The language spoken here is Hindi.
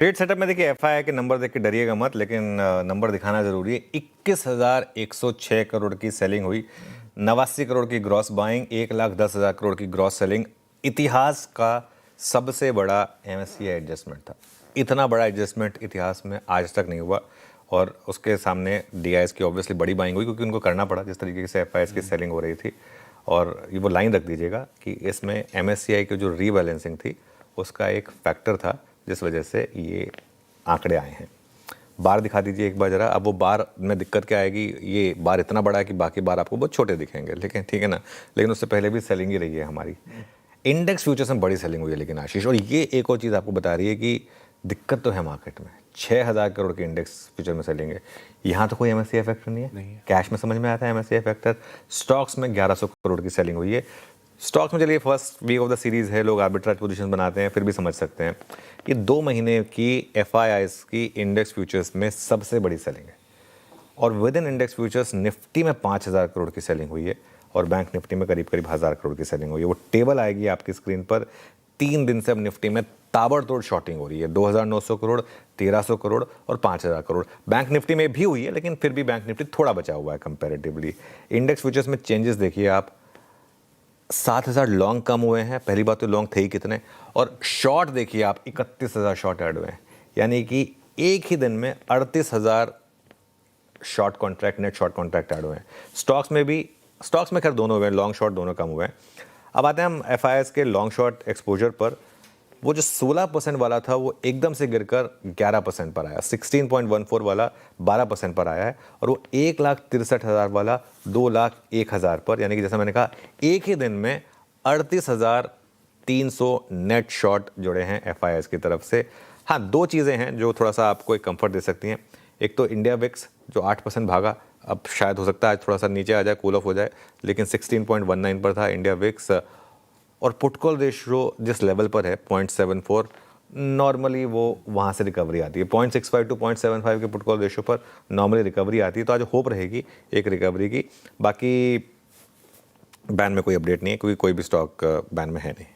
ट्रेड सेटअप में देखिए एफआईआई के नंबर देख के डरिएगा मत, लेकिन नंबर दिखाना जरूरी है। 21,106 करोड़ की सेलिंग हुई, 89 करोड़ की ग्रॉस बाइंग, 1,10,000 करोड़ की ग्रॉस सेलिंग। इतिहास का सबसे बड़ा एमएससीआई एडजस्टमेंट था। इतना बड़ा एडजस्टमेंट इतिहास में आज तक नहीं हुआ और उसके सामने डीआईएस की ऑब्वियसली बड़ी बाइंग हुई क्योंकि उनको करना पड़ा जिस तरीके से एफआईआई की सेलिंग हो रही थी। और ये वो लाइन रख दीजिएगा कि इसमें एमएससीआई की जो रीबैलेंसिंग थी उसका एक फैक्टर था जिस वजह से ये आंकड़े आए हैं। बार दिखा दीजिए एक बार जरा। अब वो बार में दिक्कत क्या आएगी, ये बार इतना बड़ा है कि बाकी बार आपको बहुत छोटे दिखेंगे, लेकिन ठीक है ना। लेकिन उससे पहले भी सेलिंग ही रही है हमारी। इंडेक्स फ्यूचर्स में बड़ी सेलिंग हुई है लेकिन आशीष, और ये एक और चीज़ आपको बता रही है कि दिक्कत तो है मार्केट में। 6,000 करोड़ की इंडेक्स फ्यूचर में सेलिंग है। यहाँ तो कोई एमएससीआई फैक्टर नहीं है। कैश में समझ में आता है एमएससीआई फैक्टर। स्टॉक्स में 1100 करोड़ की सेलिंग हुई है। स्टॉक्स में चलिए first week of the series है, लोग आर्बिट्राज पोजीशन बनाते हैं, फिर भी समझ सकते हैं। ये 2 महीने की एफआईआईस की इंडेक्स फ्यूचर्स में सबसे बड़ी सेलिंग है। और with in index futures Nifty में 5,000 करोड़ की सेलिंग हुई है और बैंक निफ्टी में करीब 1,000 करोड़ की सेलिंग हुई है। वो टेबल आएगी आपकी स्क्रीन पर। 3 दिन से अब निफ्टी में ताबड़तोड़ शॉर्टिंग हो रही है। 2,900 करोड़, 1,300 करोड़ और 5,000 करोड़। बैंक निफ्टी में भी हुई है लेकिन फिर भी बैंक निफ्टी थोड़ा बचा हुआ है कंपेरेटिवली। इंडेक्स फ्यूचर्स में चेंजेस देखिए आप। 7,000 लॉन्ग कम हुए हैं। पहली बात तो लॉन्ग थे ही कितने, और शॉर्ट देखिए आप 31,000 शॉर्ट ऐड हुए हैं। यानी कि एक ही दिन में 38,000 short contract, net short contract add हुए हैं। स्टॉक्स में खैर दोनों हुए हैं, लॉन्ग शॉर्ट दोनों कम हुए हैं। अब आते हैं हम एफआईआईएस के लॉन्ग शॉर्ट एक्सपोजर पर। वो जो 16% वाला था वो एकदम से गिरकर 11% पर आया। 16.14 वाला 12% पर आया है और वो 1,63,000 वाला 2,01,000 पर, यानी कि जैसा मैंने कहा एक ही दिन में 38,300 नेट शॉर्ट जुड़े हैं एफआईआईएस की तरफ से। हाँ, 2 चीज़ें हैं जो थोड़ा सा आपको एक कंफर्ट दे सकती हैं। एक तो इंडिया विक्स जो 8% भागा, अब शायद हो सकता है आज थोड़ा सा नीचे आ जाए, कूल ऑफ हो जाए, लेकिन 16.19 पर था इंडिया विक्स। और पुट कॉल रेशियो जिस लेवल पर है 0.74, नॉर्मली वो वहाँ से रिकवरी आती है। 0.65 टू 0.75 के पुट कॉल रेशियो पर नॉर्मली रिकवरी आती है। तो आज होप रहेगी एक रिकवरी की। बाकी बैन में कोई अपडेट नहीं है क्योंकि कोई भी स्टॉक बैन में है नहीं।